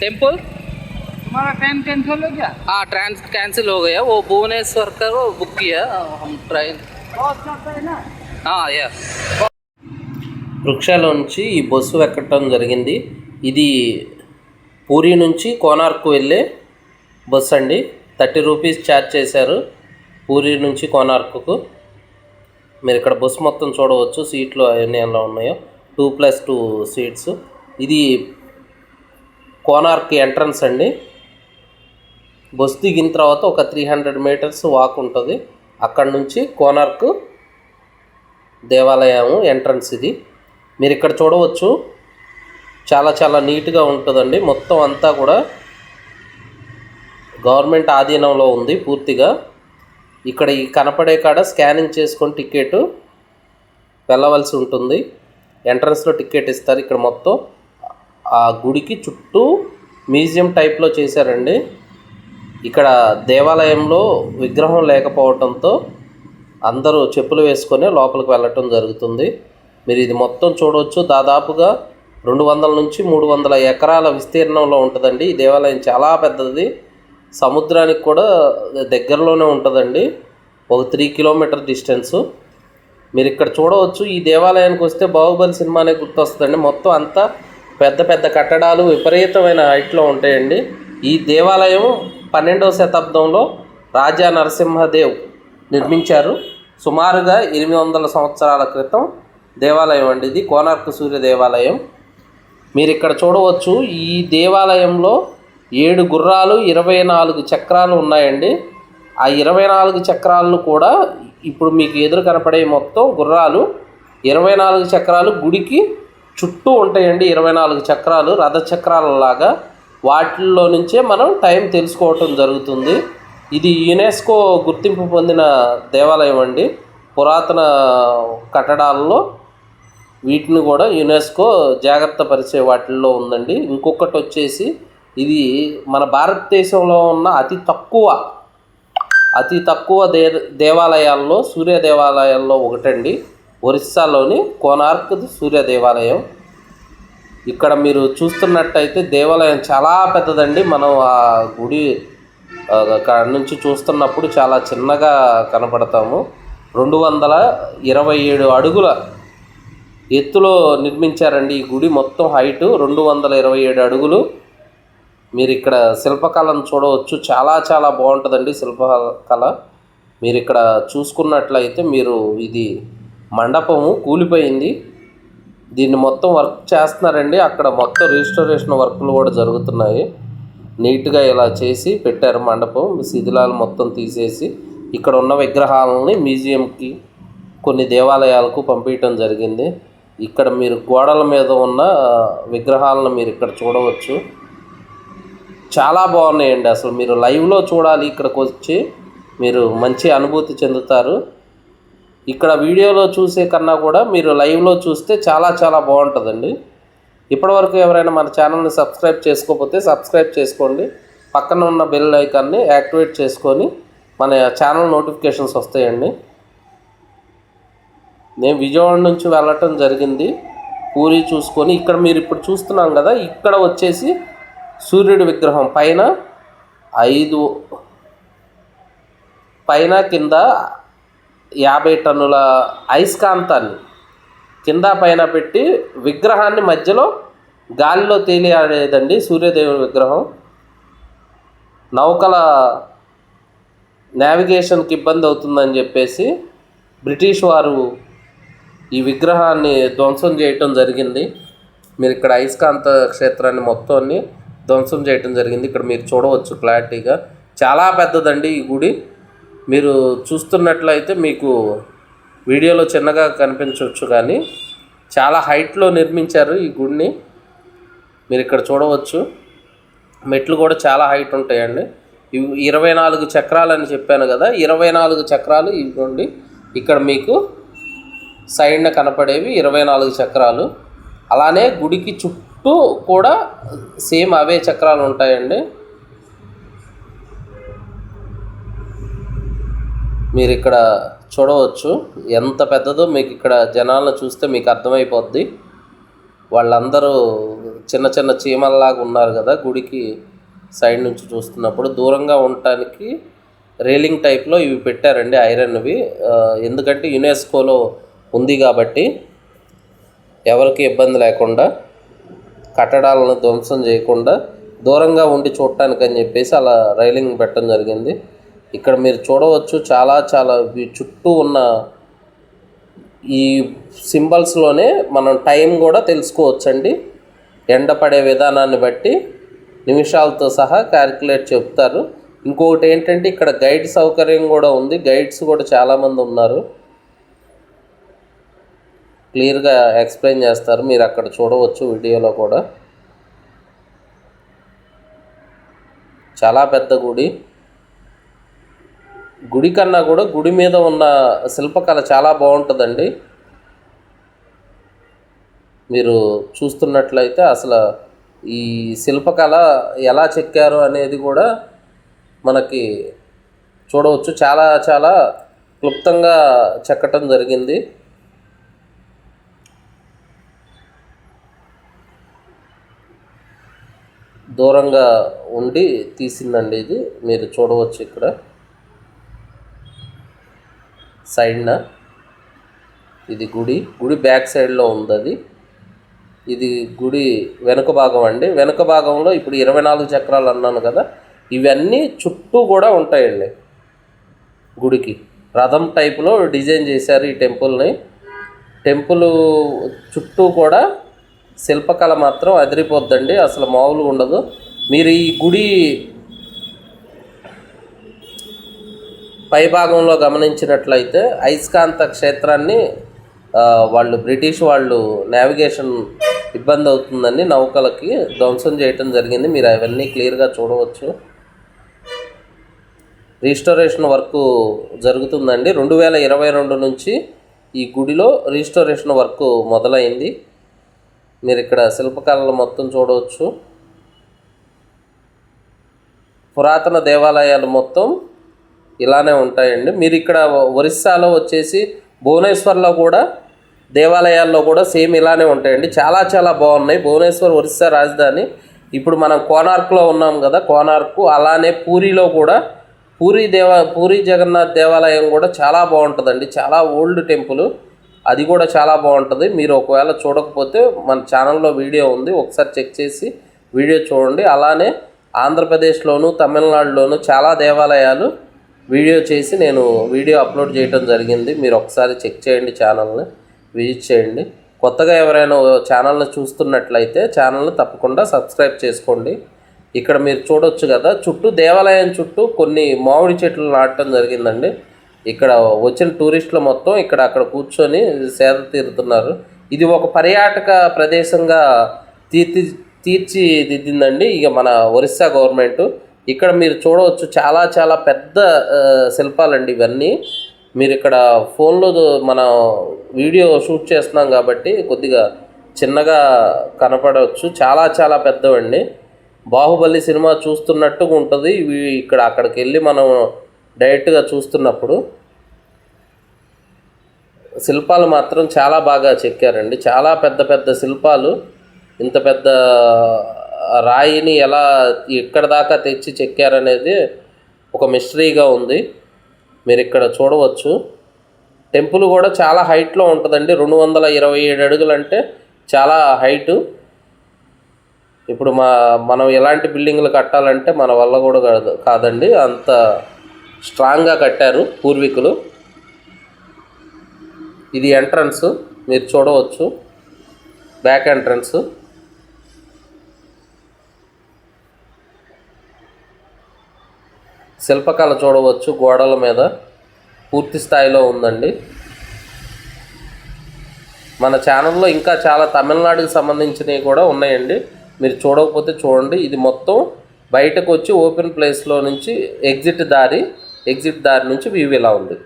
Temple तुम्हारा time cancel हो गया? हाँ ट्रेन कैंसिल हो गया, वो भुवनेश्वर का वो बुक किया हम ट्रेन। बहुत चलता है ना। యా వృక్షాల నుంచి ఈ బస్సు ఎక్కడం జరిగింది. ఇది పూరి నుంచి కోనార్క్ వెళ్ళే బస్సు అండి. 30 రూపీస్ ఛార్జ్ చేశారు పూరి నుంచి కోనార్క్కు. మీరు ఇక్కడ బస్సు మొత్తం చూడవచ్చు, సీట్లు అవన్నీ ఎలా ఉన్నాయో 2+2 సీట్స్. ఇది కోనార్క్ ఎంట్రన్స్ అండి. బస్సు దిగిన తర్వాత ఒక 300 మీటర్స్ వాక్ ఉంటుంది. అక్కడ నుంచి కోనార్క్ దేవాలయం ఎంట్రన్స్ ఇది. మీరు ఇక్కడ చూడవచ్చు, చాలా చాలా నీట్గా ఉంటుందండి. మొత్తం అంతా కూడా గవర్నమెంట్ ఆధీనంలో ఉంది పూర్తిగా. ఇక్కడ ఈ కనపడే కాడ స్కానింగ్ చేసుకొని టికెట్ వెళ్ళవలసి ఉంటుంది. ఎంట్రన్స్లో టికెట్ ఇస్తారు. ఇక్కడ మొత్తం ఆ గుడికి చుట్టూ మ్యూజియం టైప్లో చేశారండి. ఇక్కడ దేవాలయంలో విగ్రహం లేకపోవడంతో అందరూ చెప్పులు వేసుకొని లోపలికి వెళ్ళటం జరుగుతుంది. మీరు ఇది మొత్తం చూడవచ్చు. దాదాపుగా 200 నుంచి 300 ఎకరాల విస్తీర్ణంలో ఉంటుందండి. ఈ దేవాలయం చాలా పెద్దది, సముద్రానికి కూడా దగ్గరలోనే ఉంటుందండి. ఒక 3 కిలోమీటర్ డిస్టెన్సు. మీరు ఇక్కడ చూడవచ్చు. ఈ దేవాలయానికి వస్తే బాహుబలి సినిమానే గుర్తొస్తుందండి. మొత్తం అంతా పెద్ద పెద్ద కట్టడాలు విపరీతమైన హైట్లో ఉంటాయండి. ఈ దేవాలయం 12వ శతాబ్దంలో రాజా నరసింహదేవ్ నిర్మించారు. సుమారుగా 800 సంవత్సరాల క్రితం దేవాలయం అండి ఇది, కోనార్క్ సూర్య దేవాలయం. మీరు ఇక్కడ చూడవచ్చు. ఈ దేవాలయంలో 7 గుర్రాలు 24 చక్రాలు ఉన్నాయండి. ఆ 24 చక్రాలను కూడా ఇప్పుడు మీకు ఎదురు కనపడే మొత్తం గుర్రాలు 24 చక్రాలు గుడికి చుట్టూ ఉంటాయండి. 24 చక్రాలు రథచక్రాలలాగా. వాటిల్లో నుంచే మనం టైం తెలుసుకోవటం జరుగుతుంది. ఇది యునెస్కో గుర్తింపు పొందిన దేవాలయం అండి. పురాతన కట్టడాలలో వీటిని కూడా యునెస్కో జాగ్రత్త పరిచే వాటిల్లో ఉందండి. ఇంకొకటి వచ్చేసి ఇది మన భారతదేశంలో ఉన్న అతి తక్కువ దేవాలయాల్లో సూర్య దేవాలయాల్లో ఒకటండి. ఒరిస్సాలోని కోనార్క్ సూర్య దేవాలయం. ఇక్కడ మీరు చూస్తున్నట్టయితే దేవాలయం చాలా పెద్దదండి. మనం ఆ గుడి నుంచి చూస్తున్నప్పుడు చాలా చిన్నగా కనపడతాము. 227 అడుగుల ఎత్తులో నిర్మించారండి ఈ గుడి. మొత్తం హైటు 227 అడుగులు. మీరు ఇక్కడ శిల్పకళను చూడవచ్చు. చాలా చాలా బాగుంటుందండి శిల్పకళ. మీరు ఇక్కడ చూసుకున్నట్లయితే మీరు ఇది మండపము కూలిపోయింది. దీన్ని మొత్తం వర్క్ చేస్తున్నారండి. అక్కడ మొత్తం రిజిస్టరేషన్ వర్క్లు కూడా జరుగుతున్నాయి. నీట్గా ఇలా చేసి పెట్టారు మండపం. శిథిలాలు మొత్తం తీసేసి ఇక్కడ ఉన్న విగ్రహాలని మ్యూజియంకి కొన్ని దేవాలయాలకు పంపించడం జరిగింది. ఇక్కడ మీరు గోడల మీద ఉన్న విగ్రహాలను మీరు ఇక్కడ చూడవచ్చు. చాలా బాగున్నాయండి. అసలు మీరు లైవ్లో చూడాలి. ఇక్కడికి వచ్చి మీరు మంచి అనుభూతి చెందుతారు. ఇక్కడ వీడియోలో చూసే కన్నా కూడా మీరు లైవ్లో చూస్తే చాలా చాలా బాగుంటుందండి. ఇప్పటివరకు ఎవరైనా మన ఛానల్ని సబ్స్క్రైబ్ చేసుకోకపోతే సబ్స్క్రైబ్ చేసుకోండి. పక్కన ఉన్న బెల్ ఐకాన్ని యాక్టివేట్ చేసుకొని మన ఛానల్ నోటిఫికేషన్స్ వస్తాయండి. నేను విజయవాడ నుంచి వెళ్ళటం జరిగింది. పూరి చూసుకొని ఇక్కడ మీరు ఇప్పుడు చూస్తున్నాం కదా, ఇక్కడ వచ్చేసి సూర్యుడి విగ్రహం పైన కింద 50 టన్నుల అయస్కాంతాన్ని కింద పైన పెట్టి విగ్రహాన్ని మధ్యలో గాలిలో తేలియాడేదండి సూర్యదేవుని విగ్రహం. నౌకల నావిగేషన్కి ఇబ్బంది అవుతుందని చెప్పేసి బ్రిటిష్ వారు ఈ విగ్రహాన్ని ధ్వంసం చేయటం జరిగింది. మీరు ఇక్కడ అయస్కాంత క్షేత్రాన్ని మొత్తాన్ని ధ్వంసం చేయటం జరిగింది. ఇక్కడ మీరు చూడవచ్చు క్లారిటీగా. చాలా పెద్దదండి ఈ గుడి. మీరు చూస్తున్నట్లయితే మీకు వీడియోలో చిన్నగా కనిపించవచ్చు, కానీ చాలా హైట్లో నిర్మించారు ఈ గుడిని. మీరు ఇక్కడ చూడవచ్చు. మెట్లు కూడా చాలా హైట్ ఉంటాయండి. ఇవి 24 చక్రాలు అని చెప్పాను కదా, 24 చక్రాలు ఇవ్వండి. ఇక్కడ మీకు సైడ్న కనపడేవి 24 చక్రాలు. అలానే గుడికి చుట్టూ కూడా సేమ్ అవే చక్రాలు ఉంటాయండి. మీరు ఇక్కడ చూడవచ్చు ఎంత పెద్దదో. మీకు ఇక్కడ జనాలను చూస్తే మీకు అర్థమైపోద్ది. వాళ్ళందరూ చిన్న చిన్న చీమల్లాగా ఉన్నారు కదా గుడికి సైడ్ నుంచి చూస్తున్నప్పుడు. దూరంగా ఉండటానికి రైలింగ్ టైప్లో ఇవి పెట్టారండి, ఐరన్వి. ఎందుకంటే యునెస్కోలో ఉంది కాబట్టి ఎవరికి ఇబ్బంది లేకుండా, కట్టడాలను ధ్వంసం చేయకుండా దూరంగా ఉండి చూడటానికి అని చెప్పేసి అలా రైలింగ్ పెట్టడం జరిగింది. ఇక్కడ మీరు చూడవచ్చు చాలా చాలా చుట్టూ ఉన్న ఈ సింబల్స్లోనే మనం టైం కూడా తెలుసుకోవచ్చండి. ఎండ పడే విధానాన్ని బట్టి నిమిషాలతో సహా క్యాల్కులేట్ చెప్తారు. ఇంకొకటి ఏంటంటే ఇక్కడ గైడ్ సౌకర్యం కూడా ఉంది. గైడ్స్ కూడా చాలామంది ఉన్నారు, క్లియర్గా ఎక్స్ప్లెయిన్ చేస్తారు. మీరు అక్కడ చూడవచ్చు వీడియోలో కూడా. చాలా పెద్ద గుడి. గుడి కన్నా కూడా గుడి మీద ఉన్న శిల్పకళ చాలా బాగుంటుందండి. మీరు చూస్తున్నట్లయితే అసలు ఈ శిల్పకళ ఎలా చెక్కారు అనేది కూడా మనకి చూడవచ్చు. చాలా చాలా క్లుప్తంగా చెక్కటం జరిగింది. దూరంగా ఉండి తీసిందండి ఇది, మీరు చూడవచ్చు. ఇక్కడ సైడ్న ఇది గుడి బ్యాక్ సైడ్లో ఉంది అది. ఇది గుడి వెనుక భాగం అండి. వెనుక భాగంలో ఇప్పుడు 24 చక్రాలు అన్నాను కదా, ఇవన్నీ చుట్టూ కూడా ఉంటాయండి. గుడికి రథం టైపులో డిజైన్ చేశారు ఈ టెంపుల్ని. టెంపుల్ చుట్టూ కూడా శిల్పకళ మాత్రం అదిరిపోద్దండి, అసలు మామూలుగా ఉండదు. మీరు ఈ గుడి పైభాగంలో గమనించినట్లయితే అయస్కాంత క్షేత్రాన్ని వాళ్ళు బ్రిటిష్ వాళ్ళు నావిగేషన్ ఇబ్బంది అవుతుందని నౌకలకి ధ్వంసం చేయటం జరిగింది. మీరు అవన్నీ క్లియర్గా చూడవచ్చు. రీస్టోరేషన్ వర్క్ జరుగుతుందండి. 2022 నుంచి ఈ గుడిలో రీస్టోరేషన్ వర్క్ మొదలైంది. మీరు ఇక్కడ శిల్పకళలు మొత్తం చూడవచ్చు. పురాతన దేవాలయాలు మొత్తం ఇలానే ఉంటాయండి. మీరు ఇక్కడ ఒరిస్సాలో వచ్చేసి భువనేశ్వర్లో కూడా దేవాలయాల్లో కూడా సేమ్ ఇలానే ఉంటాయండి. చాలా చాలా బాగున్నాయి. భువనేశ్వర్ ఒరిస్సా రాజధాని. ఇప్పుడు మనం కోనార్క్లో ఉన్నాం కదా, కోనార్క్ అలానే పూరిలో కూడా పూరి జగన్నాథ్ దేవాలయం కూడా చాలా బాగుంటుందండి. చాలా ఓల్డ్ టెంపుల్, అది కూడా చాలా బాగుంటుంది. మీరు ఒకవేళ చూడకపోతే మన ఛానల్లో వీడియో ఉంది, ఒకసారి చెక్ చేసి వీడియో చూడండి. అలానే ఆంధ్రప్రదేశ్లోను తమిళనాడులోను చాలా దేవాలయాలు వీడియో చేసి నేను వీడియో అప్లోడ్ చేయడం జరిగింది. మీరు ఒకసారి చెక్ చేయండి, ఛానల్ని విజిట్ చేయండి. కొత్తగా ఎవరైనా ఛానల్ని చూస్తున్నట్లయితే ఛానల్ని తప్పకుండా సబ్స్క్రైబ్ చేసుకోండి. ఇక్కడ మీరు చూడొచ్చు కదా, చుట్టూ దేవాలయం చుట్టూ కొన్ని మామిడి చెట్లు నాటడం జరిగిందండి. ఇక్కడ వచ్చిన టూరిస్టులు మొత్తం అక్కడ కూర్చొని సేద తీరుతున్నారు. ఇది ఒక పర్యాటక ప్రదేశంగా తీర్చిదిద్దిందండి ఇక మన ఒరిస్సా గవర్నమెంట్. ఇక్కడ మీరు చూడవచ్చు చాలా చాలా పెద్ద శిల్పాలండి ఇవన్నీ. మీరు ఇక్కడ ఫోన్లో మన వీడియో షూట్ చేస్తున్నాం కాబట్టి కొద్దిగా చిన్నగా కనపడవచ్చు. చాలా చాలా పెద్దవండి. బాహుబలి సినిమా చూస్తున్నట్టుగా ఉంటుంది ఇవి. అక్కడికి వెళ్ళి మనం డైరెక్ట్గా చూస్తున్నప్పుడు శిల్పాలు మాత్రం చాలా బాగా చెక్కారండి. చాలా పెద్ద పెద్ద శిల్పాలు. ఇంత పెద్ద రాయిని ఎలా ఇక్కడ దాకా తెచ్చి చెక్కారనేది ఒక మిస్టరీగా ఉంది. మీరు ఇక్కడ చూడవచ్చు. టెంపుల్ కూడా చాలా హైట్లో ఉంటుందండి. 227 అడుగులు అంటే చాలా హైటు. ఇప్పుడు మనం ఎలాంటి బిల్డింగ్లు కట్టాలంటే మన వల్ల కూడా కాదండి, అంత స్ట్రాంగ్గా కట్టారు పూర్వీకులు. ఇది ఎంట్రన్స్, మీరు చూడవచ్చు, బ్యాక్ ఎంట్రన్స్. శిల్పకళ చూడవచ్చు, గోడల మీద పూర్తి స్థాయిలో ఉందండి. మన ఛానల్లో ఇంకా చాలా తమిళనాడుకి సంబంధించినవి కూడా ఉన్నాయండి. మీరు చూడకపోతే చూడండి. ఇది మొత్తం బయటకు వచ్చి ఓపెన్ ప్లేస్లో నుంచి ఎగ్జిట్ దారి నుంచి వ్యూ ఇలా ఉంది.